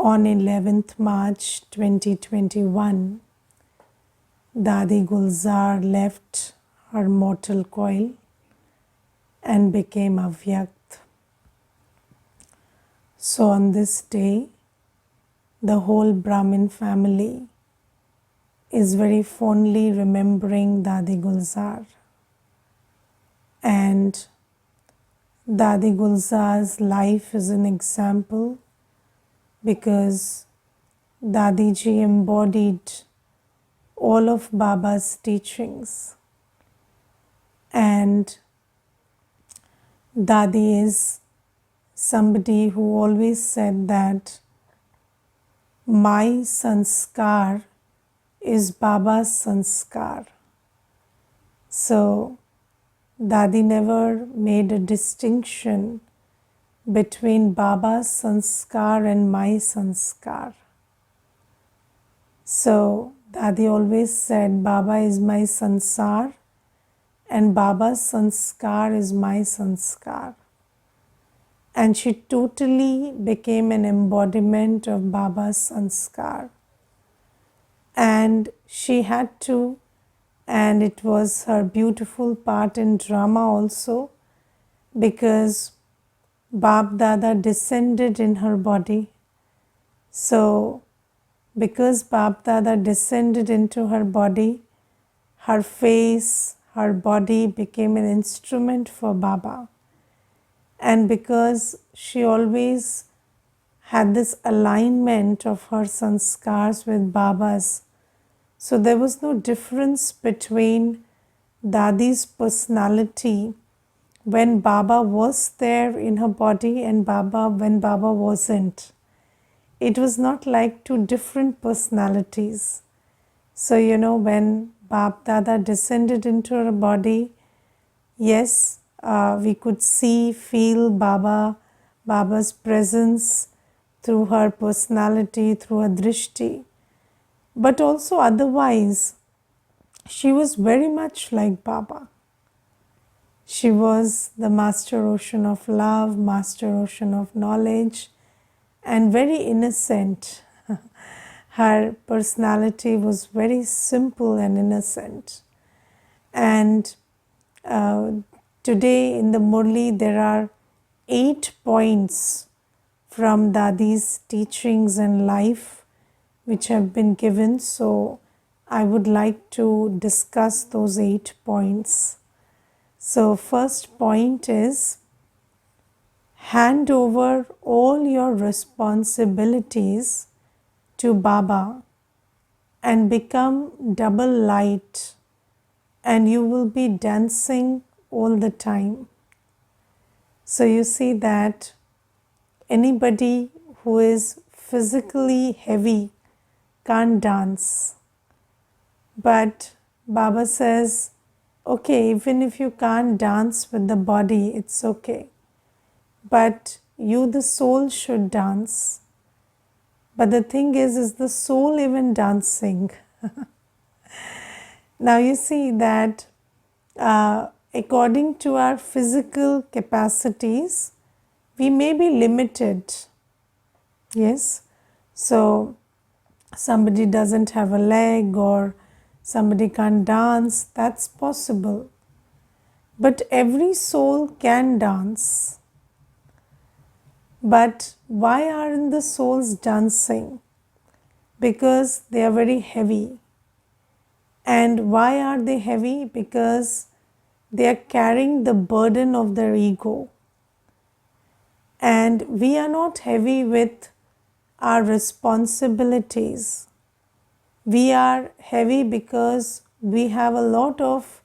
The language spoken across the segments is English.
On 11th March 2021, Dadi Gulzar left her mortal coil and became Avyakt. So on this day, the whole Brahmin family is very fondly remembering Dadi Gulzar. And Dadi Gulzar's life is an example because Dadiji embodied all of Baba's teachings. And Dadi is somebody who always said that my sanskar is Baba's sanskar. So Dadi never made a distinction between Baba's sanskar and my sanskar. So Dadi always said Baba is my sansar and Baba's sanskar is my sanskar. And she totally became an embodiment of Baba's sanskar. And she had to, and it was her beautiful part in drama also, because Bap Dada descended in her body. So because Bap Dada descended into her body, her face, her body became an instrument for Baba. And because she always had this alignment of her sanskars with Baba's, so there was no difference between Dadi's personality when Baba was there in her body and when Baba wasn't. It was not like two different personalities. So when Bap Dada descended into her body, yes, we could see, feel Baba's presence through her personality, through her drishti. But also otherwise, she was very much like Baba. She was the master ocean of love, master ocean of knowledge, and very innocent. Her personality was very simple and innocent. And today in the Murli there are 8 points from Dadi's teachings and life which have been given. So I would like to discuss those 8 points. So first point is, hand over all your responsibilities to Baba and become double light, and you will be dancing all the time. So you see that anybody who is physically heavy can't dance. But Baba says, okay, even if you can't dance with the body, it's okay. But you, the soul, should dance. But the thing is the soul even dancing? Now you see that according to our physical capacities, we may be limited. Yes. So somebody doesn't have a leg or somebody can't dance, that's possible. But every soul can dance. But why aren't the souls dancing? Because they are very heavy. And why are they heavy? Because they are carrying the burden of their ego. And we are not heavy with our responsibilities. We are heavy because we have a lot of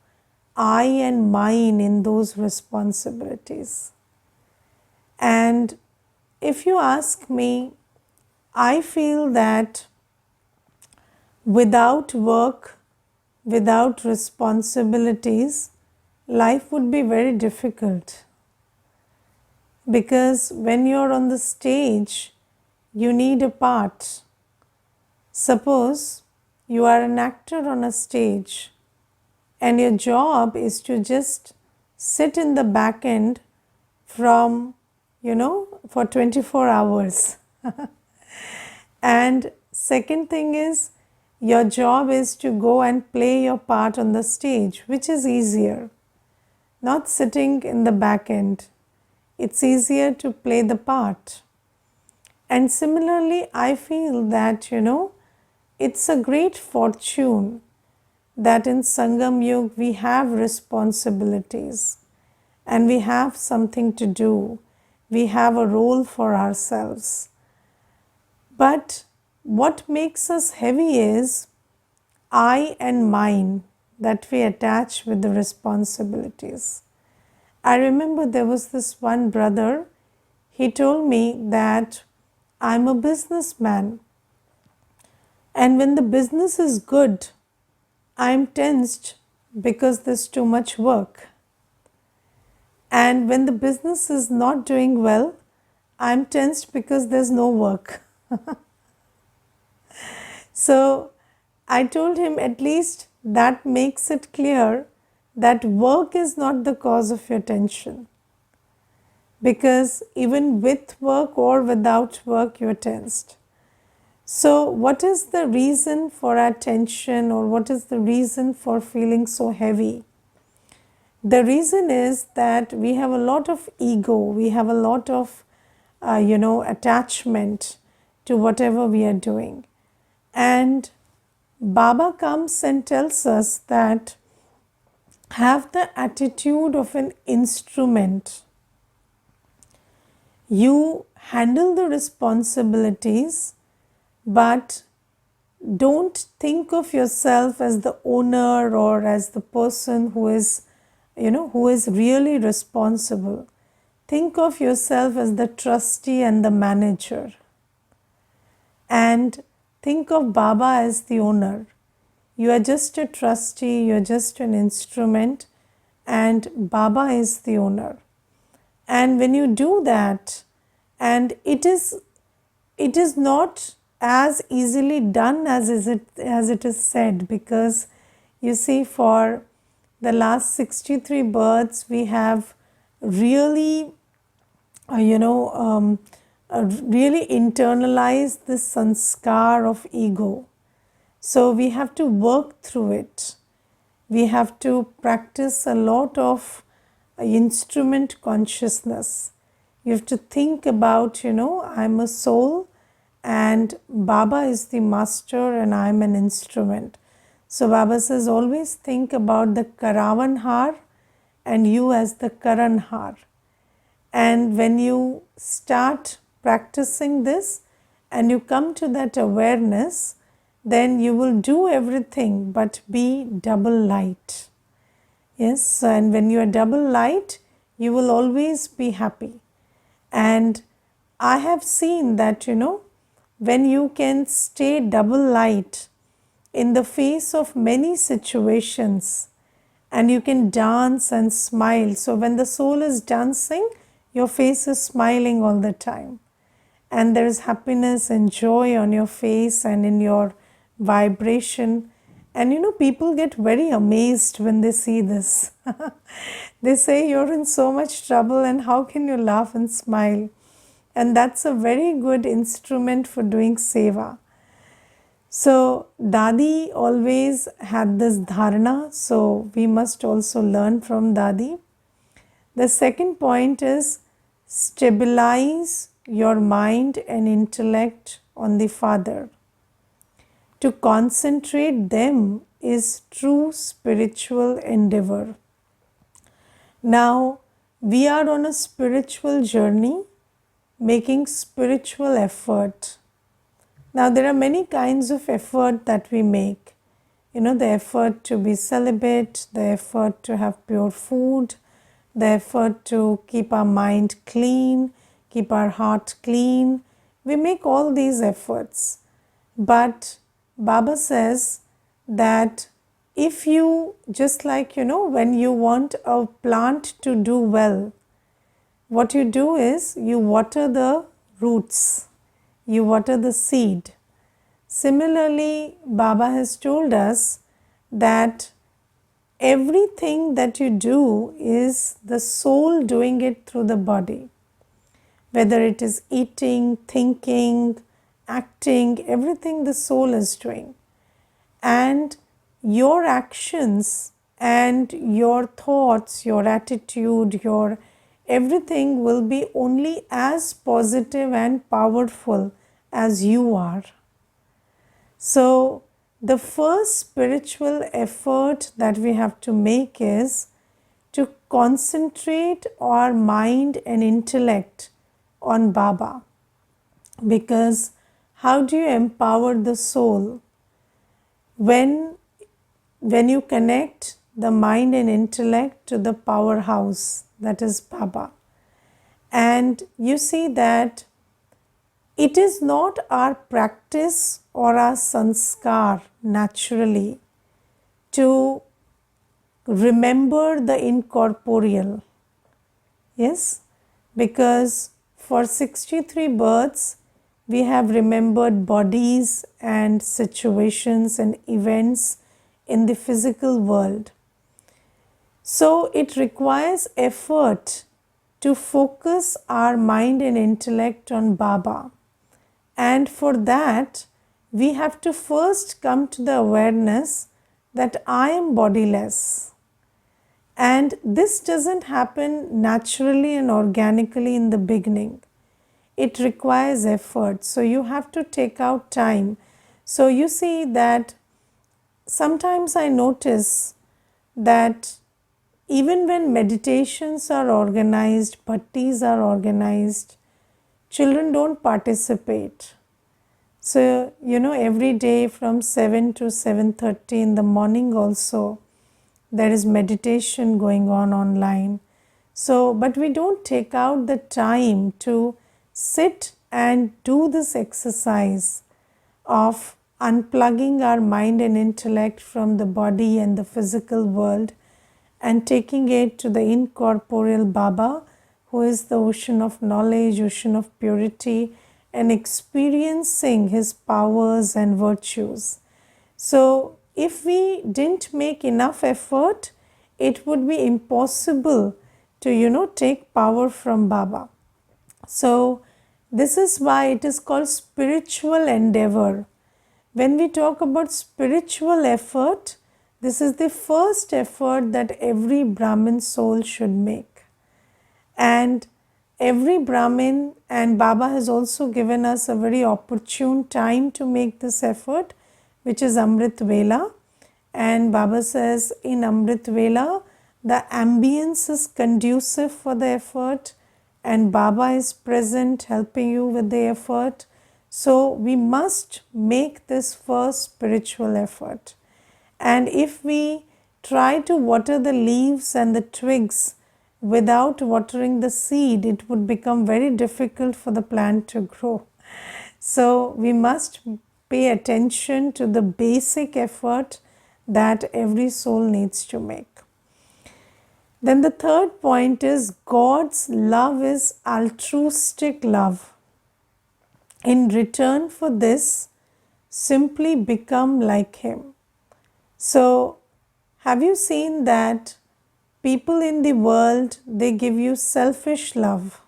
I and mine in those responsibilities. And if you ask me, I feel that without work, without responsibilities, life would be very difficult. Because when you're on the stage, you need a part. Suppose you are an actor on a stage and your job is to just sit in the back end from, for 24 hours. And second thing is, your job is to go and play your part on the stage, which is easier, not sitting in the back end. It's easier to play the part. And similarly, I feel that, it's a great fortune that in Sangam Yug we have responsibilities and we have something to do. We have a role for ourselves. But what makes us heavy is I and mine that we attach with the responsibilities. I remember there was this one brother, he told me that I'm a businessman, and when the business is good, I'm tensed because there's too much work. And when the business is not doing well, I'm tensed because there's no work. So I told him at least that makes it clear that work is not the cause of your tension. Because even with work or without work, you're tensed. So, what is the reason for our tension, or what is the reason for feeling so heavy? The reason is that we have a lot of ego, we have a lot of, attachment to whatever we are doing. And Baba comes and tells us that have the attitude of an instrument. You handle the responsibilities, but don't think of yourself as the owner or as the person who is really responsible. Think of yourself as the trustee and the manager. And think of Baba as the owner. You are just a trustee, you are just an instrument, and Baba is the owner. And when you do that, and it is not as easily done as it is said, because you see, for the last 63 births we have really really internalized this sanskar of ego. So we have to work through it. We have to practice a lot of instrument consciousness. You have to think about, I'm a soul and Baba is the master and I'm an instrument. So Baba says, always think about the Karavan Har and you as the Karan Har. And when you start practicing this and you come to that awareness, then you will do everything but be double light. Yes, and when you are double light, you will always be happy. And I have seen that, when you can stay double light in the face of many situations and you can dance and smile. So when the soul is dancing, your face is smiling all the time. And there is happiness and joy on your face and in your vibration. And people get very amazed when they see this. They say, you're in so much trouble and how can you laugh and smile? And that's a very good instrument for doing seva. So Dadi always had this dharana, so we must also learn from Dadi. The second point is stabilize your mind and intellect on the Father. To concentrate them is true spiritual endeavor. Now, we are on a spiritual journey, making spiritual effort. Now, there are many kinds of effort that we make. The effort to be celibate, the effort to have pure food, the effort to keep our mind clean, keep our heart clean. We make all these efforts. But Baba says that if you, just like, when you want a plant to do well, what you do is you water the roots, you water the seed. Similarly, Baba has told us that everything that you do is the soul doing it through the body. Whether it is eating, thinking, acting, everything the soul is doing. And your actions and your thoughts, your attitude, your everything will be only as positive and powerful as you are. So, the first spiritual effort that we have to make is to concentrate our mind and intellect on Baba. Because how do you empower the soul? When you connect the mind and intellect to the powerhouse, that is Baba. And you see that it is not our practice or our sanskar naturally to remember the incorporeal. Yes, because for 63 births we have remembered bodies and situations and events in the physical world. So it requires effort to focus our mind and intellect on Baba. And for that, we have to first come to the awareness that I am bodiless. And this doesn't happen naturally and organically in the beginning. It requires effort. So you have to take out time. So you see that sometimes I notice that even when meditations are organized, bhattis are organized, children don't participate. So, every day from 7 to 7:30 in the morning also, there is meditation going on online. So, but we don't take out the time to sit and do this exercise of unplugging our mind and intellect from the body and the physical world and taking it to the incorporeal Baba, who is the ocean of knowledge, ocean of purity, and experiencing his powers and virtues. So, if we didn't make enough effort, it would be impossible to, take power from Baba. So, this is why it is called spiritual endeavor. When we talk about spiritual effort, this is the first effort that every Brahmin soul should make. And every Brahmin, and Baba has also given us a very opportune time to make this effort, which is Amrit Vela. And Baba says in Amrit Vela, the ambience is conducive for the effort and Baba is present helping you with the effort. So we must make this first spiritual effort. And if we try to water the leaves and the twigs without watering the seed, it would become very difficult for the plant to grow. So we must pay attention to the basic effort that every soul needs to make. Then the third point is God's love is altruistic love. In return for this, simply become like Him. So, have you seen that people in the world, they give you selfish love?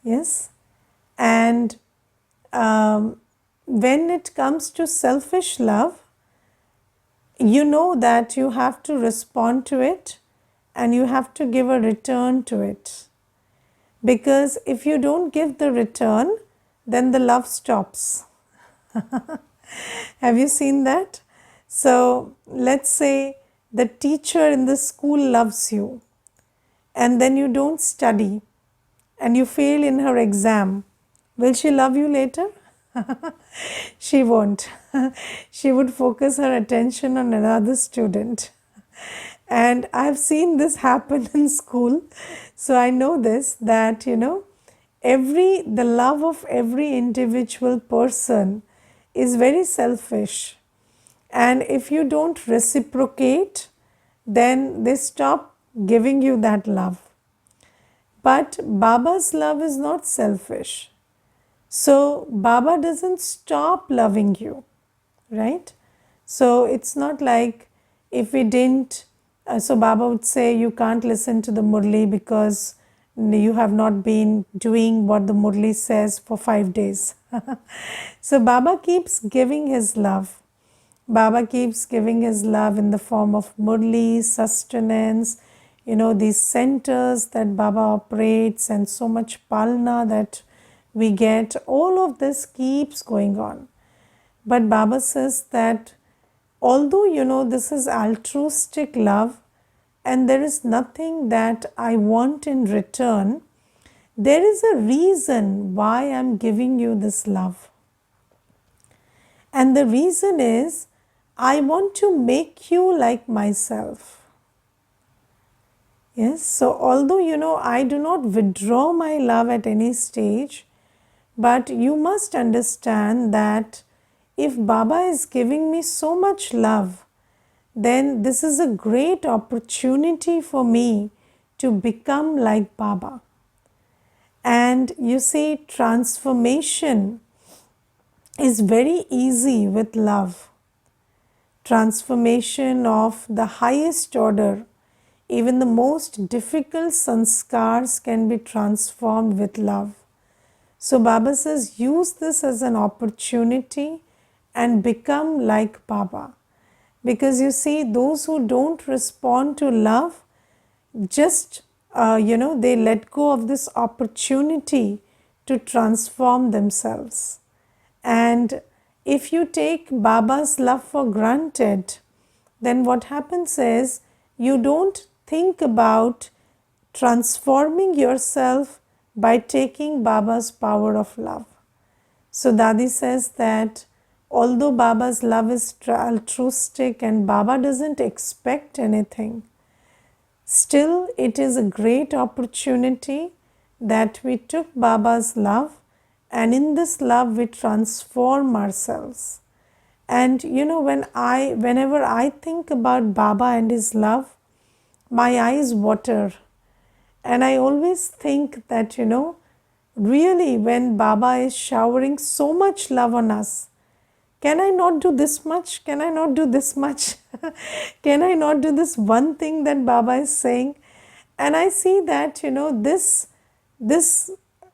Yes? And when it comes to selfish love, you know that you have to respond to it and you have to give a return to it. Because if you don't give the return, then the love stops. Have you seen that? So, let's say the teacher in the school loves you and then you don't study and you fail in her exam. Will she love you later? She won't. She would focus her attention on another student. And I've seen this happen in school. So I know this, that the love of every individual person is very selfish. And if you don't reciprocate, then they stop giving you that love. But Baba's love is not selfish. So Baba doesn't stop loving you, right? So it's not like if we didn't, so Baba would say you can't listen to the Murli because you have not been doing what the Murli says for 5 days. So Baba keeps giving his love. Baba keeps giving his love in the form of murli, sustenance, these centers that Baba operates, and so much palna that we get. All of this keeps going on. But Baba says that although this is altruistic love and there is nothing that I want in return, there is a reason why I'm giving you this love. And the reason is, I want to make you like myself. Yes, so although I do not withdraw my love at any stage, but you must understand that if Baba is giving me so much love, then this is a great opportunity for me to become like Baba. And you see, transformation is very easy with love. Transformation of the highest order, even the most difficult sanskars can be transformed with love. So Baba says, use this as an opportunity and become like Baba. Because you see, those who don't respond to love, just, they let go of this opportunity to transform themselves. And if you take Baba's love for granted, then what happens is you don't think about transforming yourself by taking Baba's power of love. So Dadi says that although Baba's love is altruistic and Baba doesn't expect anything, still it is a great opportunity that we took Baba's love, and in this love we transform ourselves. And whenever I think about Baba and his love, my eyes water. And I always think that, really when Baba is showering so much love on us, can I not do this much? Can I not do this much? Can I not do this one thing that Baba is saying? And I see that,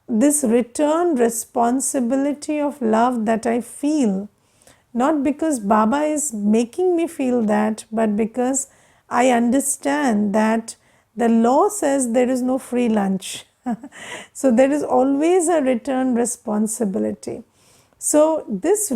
this return responsibility of love that I feel, not because Baba is making me feel that, but because I understand that the law says there is no free lunch. So there is always a return responsibility. So this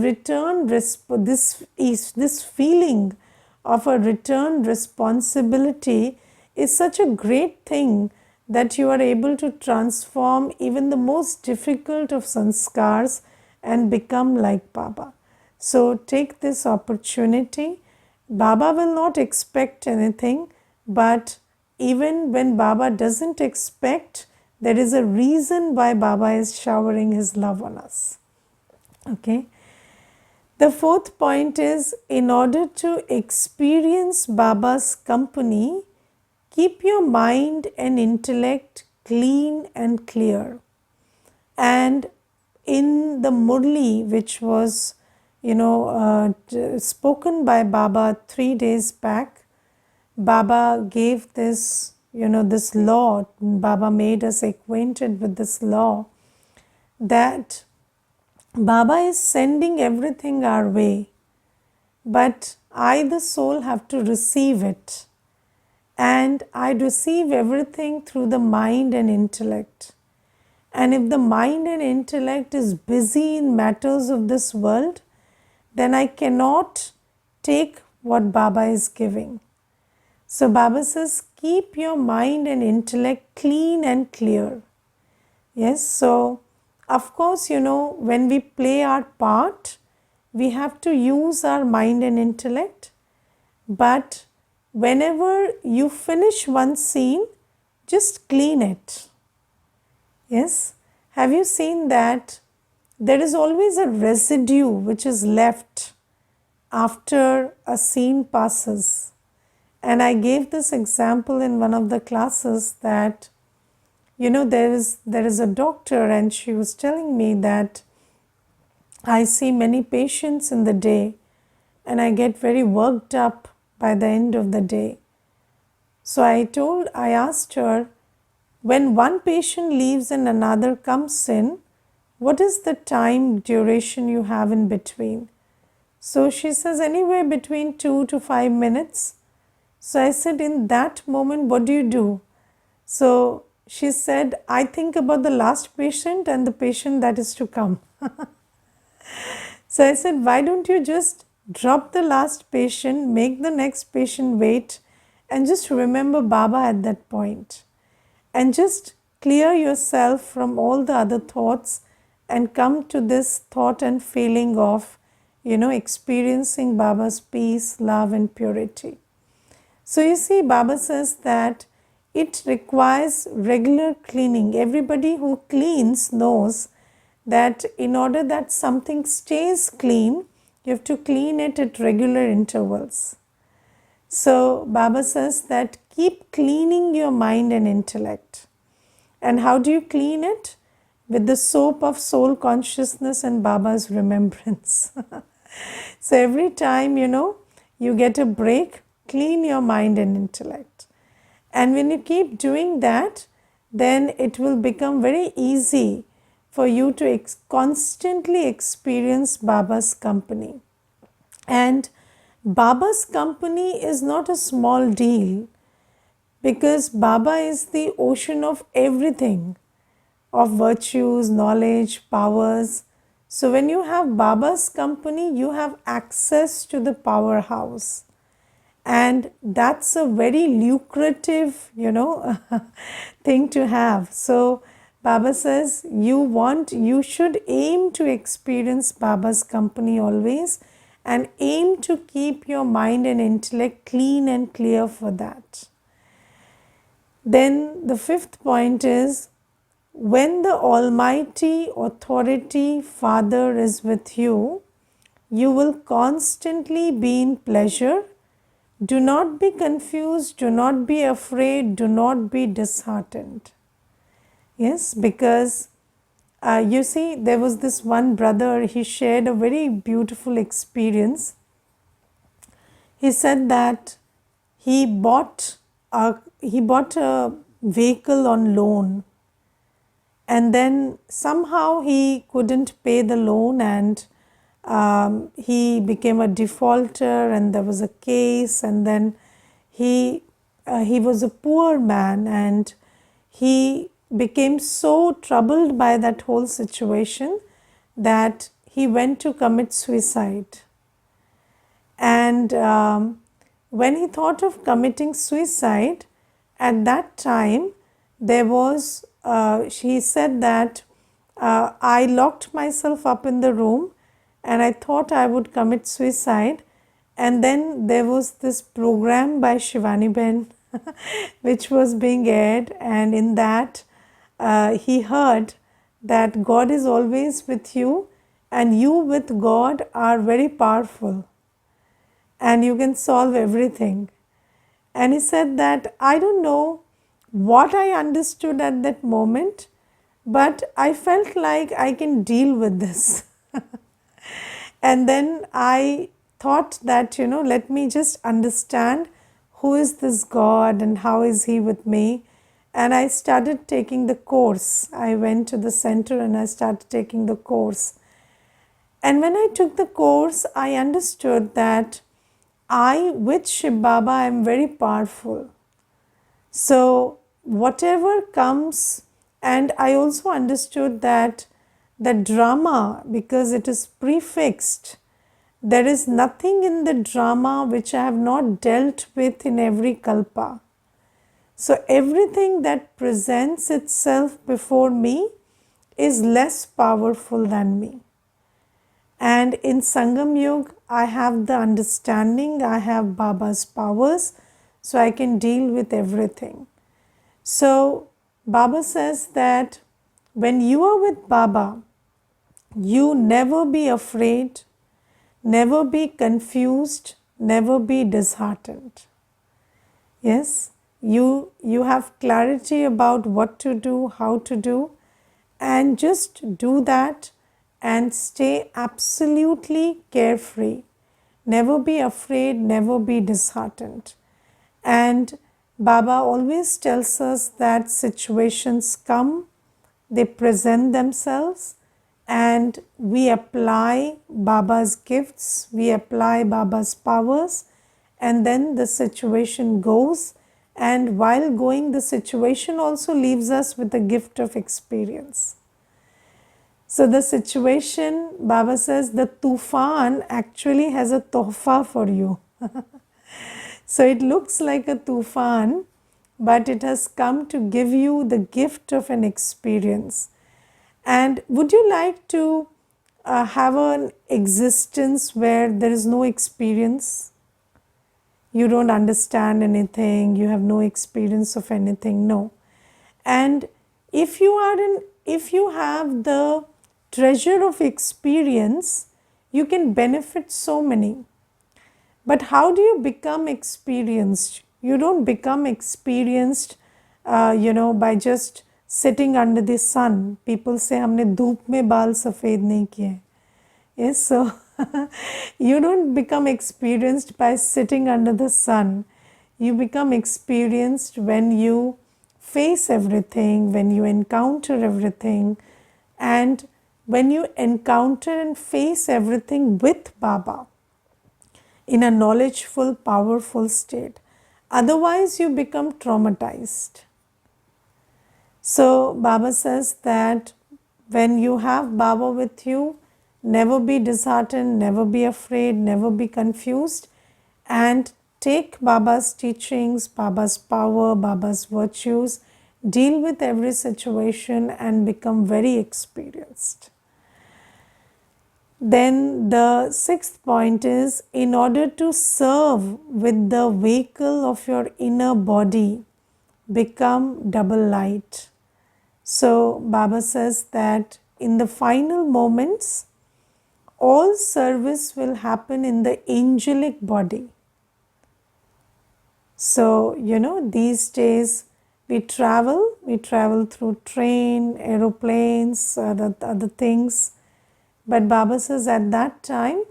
this feeling of a return responsibility is such a great thing that you are able to transform even the most difficult of sanskars and become like Baba. So take this opportunity. Baba will not expect anything, but even when Baba doesn't expect, there is a reason why Baba is showering his love on us. Okay. The fourth point is, in order to experience Baba's company, keep your mind and intellect clean and clear. And in the Murli, which was spoken by Baba 3 days back, Baba gave this, this law. Baba made us acquainted with this law that Baba is sending everything our way, but I, the soul, have to receive it. And I receive everything through the mind and intellect. And if the mind and intellect is busy in matters of this world, then I cannot take what Baba is giving. So Baba says, keep your mind and intellect clean and clear. Yes, so of course, when we play our part, we have to use our mind and intellect. But whenever you finish one scene, just clean it. Yes, have you seen that there is always a residue which is left after a scene passes? And I gave this example in one of the classes that, there is a doctor, and she was telling me that I see many patients in the day and I get very worked up by the end of the day. So I asked her, when one patient leaves and another comes in, what is the time duration you have in between? So she says, anywhere between 2 to 5 minutes. So I said, in that moment, what do you do? So she said, I think about the last patient and the patient that is to come. So I said, why don't you just drop the last patient, make the next patient wait, and just remember Baba at that point. And just clear yourself from all the other thoughts and come to this thought and feeling of, experiencing Baba's peace, love, and purity. So you see, Baba says that it requires regular cleaning. Everybody who cleans knows that in order that something stays clean, you have to clean it at regular intervals. So Baba says that keep cleaning your mind and intellect. And how do you clean it? With the soap of soul consciousness and Baba's remembrance. So every time, you get a break, clean your mind and intellect. And when you keep doing that, then it will become very easy for you to constantly experience Baba's company. And Baba's company is not a small deal, because Baba is the ocean of everything, of virtues, knowledge, powers. So when you have Baba's company, you have access to the powerhouse. And that's a very lucrative, thing to have. So Baba says you should aim to experience Baba's company always, and aim to keep your mind and intellect clean and clear for that. Then the fifth point is, when the Almighty Authority Father is with you, you will constantly be in pleasure. Do not be confused, do not be afraid, do not be disheartened. Yes, because you see, there was this one brother, he shared a very beautiful experience. He said that he bought a vehicle on loan, and then somehow he couldn't pay the loan, and he became a defaulter, and there was a case, and then he was a poor man, and he became so troubled by that whole situation that he went to commit suicide. And when he thought of committing suicide, at that time he said that I locked myself up in the room and I thought I would commit suicide. And then there was this program by Shivani Ben which was being aired, and in that he heard that God is always with you and you with God are very powerful and you can solve everything. And he said that I don't know what I understood at that moment, but I felt like I can deal with this. And then I thought that, let me just understand who is this God and how is He with me. And I started taking the course. I went to the center and I started taking the course. And when I took the course, I understood that with Shiv Baba, I am very powerful. So whatever comes, and I also understood that the drama, because it is prefixed, there is nothing in the drama which I have not dealt with in every kalpa. So everything that presents itself before me is less powerful than me. And in Sangam Yuga, I have the understanding, I have Baba's powers, so I can deal with everything. So Baba says that when you are with Baba, you never be afraid, never be confused, never be disheartened. Yes, you have clarity about what to do, how to do, and just do that and stay absolutely carefree. Never be afraid, never be disheartened. And Baba always tells us that situations come, they present themselves, and we apply Baba's gifts, we apply Baba's powers, and then the situation goes, and while going, the situation also leaves us with the gift of experience. So the situation, Baba says, the tufan actually has a tohfa for you. So it looks like a tufan, but it has come to give you the gift of an experience. And would you like to have an existence where there is no experience? You don't understand anything, you have no experience of anything? No. And if you have the treasure of experience, you can benefit so many. But how do you become experienced? You don't become experienced, by just sitting under the sun. People say, हमने धूप में बाल सफ़ेद नहीं किए. Yes, so you don't become experienced by sitting under the sun. You become experienced when you face everything, when you encounter everything, and when you encounter and face everything with Baba in a knowledgeful, powerful state. Otherwise, you become traumatized. So, Baba says that when you have Baba with you, never be disheartened, never be afraid, never be confused, and take Baba's teachings, Baba's power, Baba's virtues, deal with every situation and become very experienced. Then the sixth point is, in order to serve with the vehicle of your inner body, become double light. So Baba says that in the final moments, all service will happen in the angelic body. So, these days we travel through train, aeroplanes, other things. But Baba says at that time,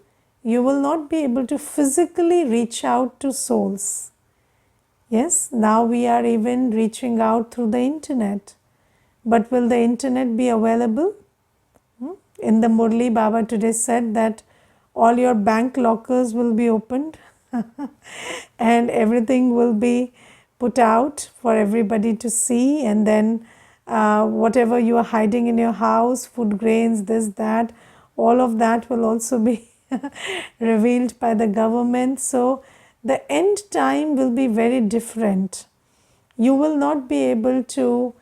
you will not be able to physically reach out to souls. Yes, now we are even reaching out through the internet. But will the internet be available? In the Murli, Baba today said that all your bank lockers will be opened and everything will be put out for everybody to see, and then whatever you are hiding in your house, food grains, this, that, all of that will also be revealed by the government. So the end time will be very different. You will not be able to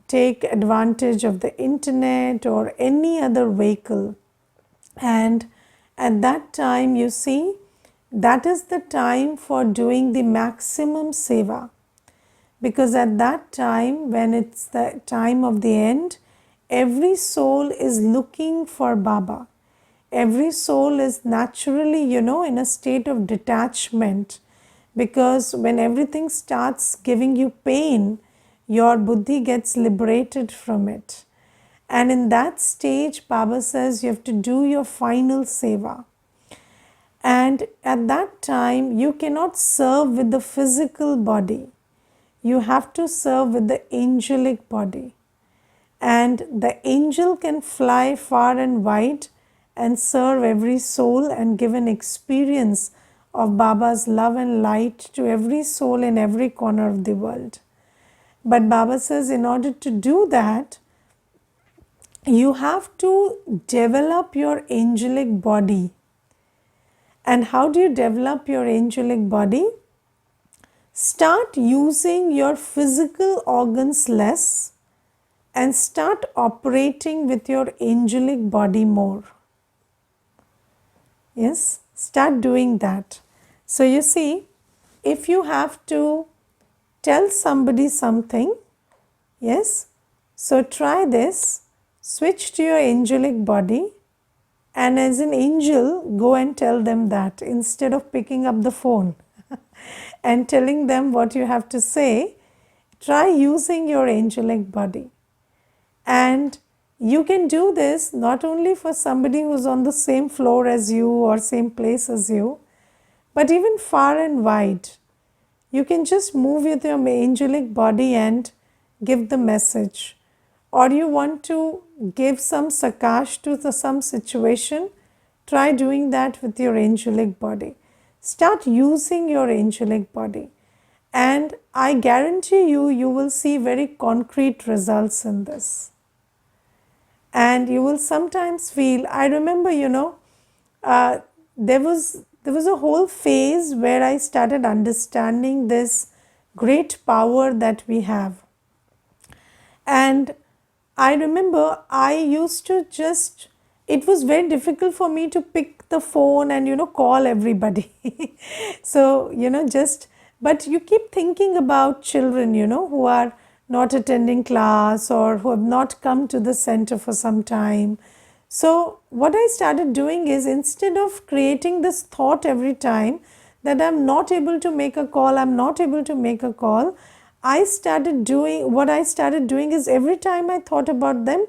take advantage of the internet or any other vehicle. And at that time, you see, that is the time for doing the maximum seva. Because at that time, when it's the time of the end, every soul is looking for Baba. Every soul is naturally, in a state of detachment. Because when everything starts giving you pain, your buddhi gets liberated from it. And in that stage, Baba says you have to do your final seva. And at that time, you cannot serve with the physical body. You have to serve with the angelic body. And the angel can fly far and wide and serve every soul and give an experience of Baba's love and light to every soul in every corner of the world. But Baba says in order to do that, you have to develop your angelic body. And how do you develop your angelic body? Start using your physical organs less and start operating with your angelic body more. Yes, start doing that. So you see, if you have to tell somebody something, yes, so try this, switch to your angelic body, and as an angel, go and tell them that instead of picking up the phone and telling them what you have to say. Try using your angelic body. And you can do this not only for somebody who's on the same floor as you or same place as you, but even far and wide. You can just move with your angelic body and give the message. or you want to give some sakash to some situation, try doing that with your angelic body. Start using your angelic body. And I guarantee you, you will see very concrete results in this. And you will sometimes feel, I remember, uh, there was a whole phase where I started understanding this great power that we have. And I remember I used to just, it was very difficult for me to pick the phone and, call everybody. So, but you keep thinking about children, who are not attending class or who have not come to the center for some time. So, what I started doing is, instead of creating this thought every time that I'm not able to make a call, I'm not able to make a call, what I started doing is, every time I thought about them,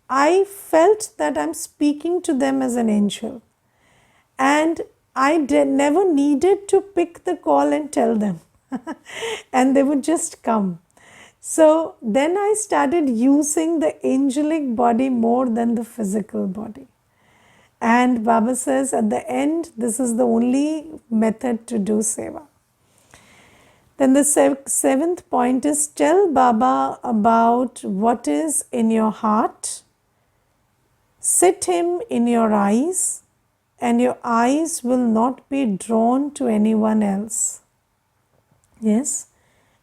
I felt that I'm speaking to them as an angel. And I never needed to pick the call and tell them. And they would just come. So then I started using the angelic body more than the physical body. And Baba says, at the end, this is the only method to do seva. Then the seventh point is, tell Baba about what is in your heart. Sit him in your eyes, and your eyes will not be drawn to anyone else. Yes,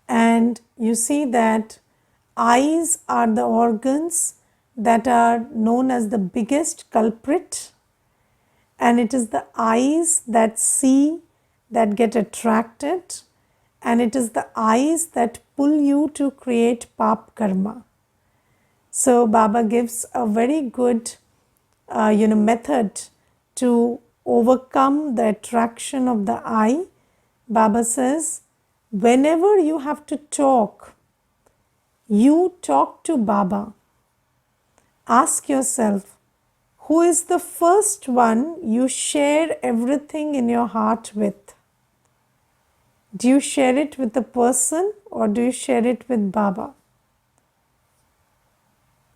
and you see that eyes are the organs that are known as the biggest culprit, and it is the eyes that see, that get attracted, and it is the eyes that pull you to create pap karma. So Baba gives a very good method to overcome the attraction of the eye. Baba says, whenever you have to talk, you talk to Baba. Ask yourself, who is the first one you share everything in your heart with? Do you share it with the person, or do you share it with Baba?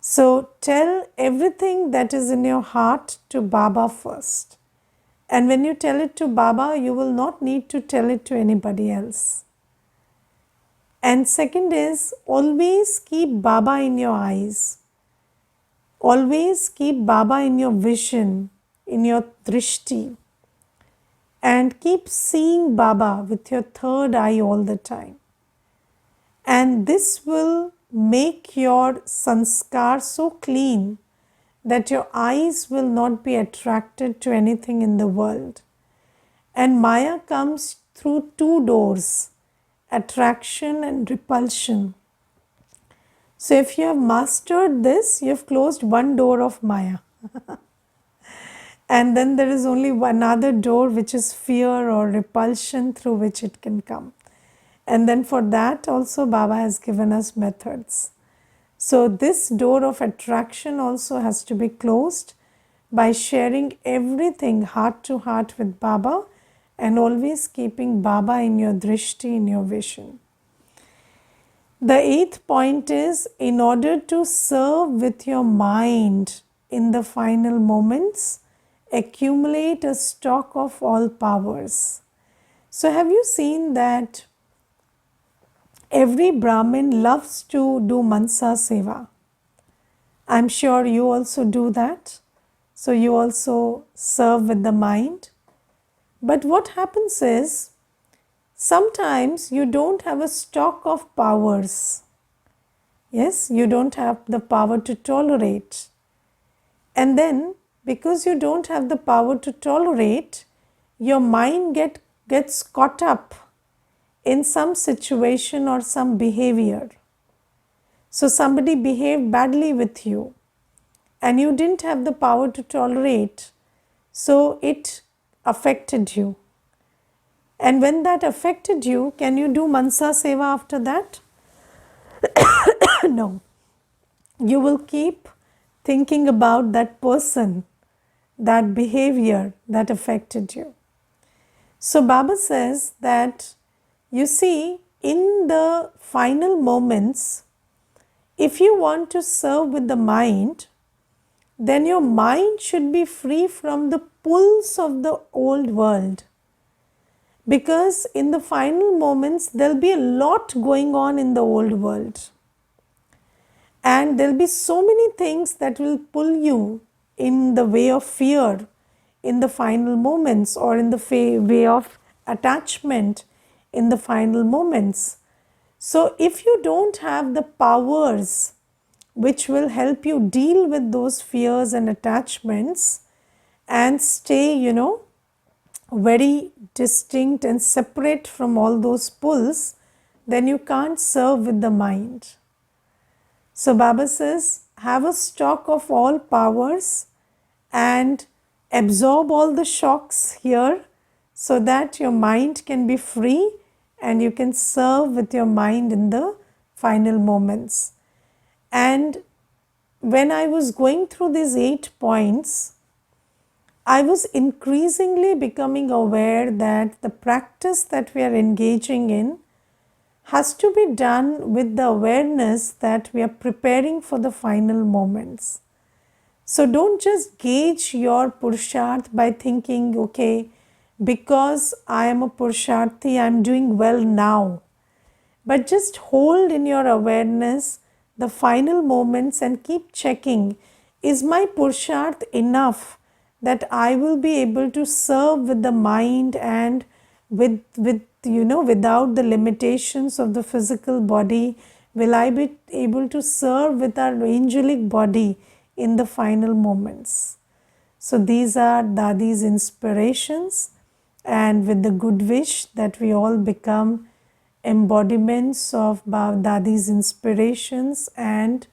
So tell everything that is in your heart to Baba first. And when you tell it to Baba, you will not need to tell it to anybody else. And second is, always keep Baba in your eyes. Always keep Baba in your vision, in your drishti. And keep seeing Baba with your third eye all the time. And this will make your sanskar so clean that your eyes will not be attracted to anything in the world. And Maya comes through two doors, attraction and repulsion. So if you have mastered this, you have closed one door of Maya. And then there is only another door, which is fear or repulsion, through which it can come. And then for that also Baba has given us methods. So this door of attraction also has to be closed by sharing everything heart to heart with Baba, and always keeping Baba in your drishti, in your vision. The eighth point is, in order to serve with your mind in the final moments, accumulate a stock of all powers. So have you seen that every Brahmin loves to do Mansa Seva? I'm sure you also do that. So you also serve with the mind. But what happens is, sometimes you don't have a stock of powers. Yes, you don't have the power to tolerate. And then, because you don't have the power to tolerate, your mind gets caught up in some situation or some behavior. So somebody behaved badly with you and you didn't have the power to tolerate, so it affected you. And when that affected you, can you do Mansa Seva after that? No. You will keep thinking about that person, that behavior that affected you. So Baba says that, you see, in the final moments, if you want to serve with the mind, then your mind should be free from the pulls of the old world. Because in the final moments, there'll be a lot going on in the old world. And there'll be so many things that will pull you in the way of fear in the final moments, or in the way of attachment in the final moments. So if you don't have the powers which will help you deal with those fears and attachments and stay, very distinct and separate from all those pulls, then you can't serve with the mind. So Baba says, have a stock of all powers and absorb all the shocks here so that your mind can be free and you can serve with your mind in the final moments. And when I was going through these 8 points, I was increasingly becoming aware that the practice that we are engaging in has to be done with the awareness that we are preparing for the final moments. So don't just gauge your Purusharth by thinking, okay, because I am a Purusharthi, I am doing well now. But just hold in your awareness the final moments and keep checking, is my Purusharth enough that I will be able to serve with the mind and without the limitations of the physical body? Will I be able to serve with our angelic body in the final moments? So these are Dadi's inspirations, and with the good wish that we all become embodiments of Dadi's inspirations, and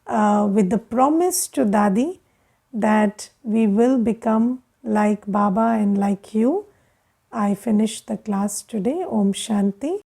with the promise to Dadi that we will become like Baba and like you, I finish the class today. Om Shanti.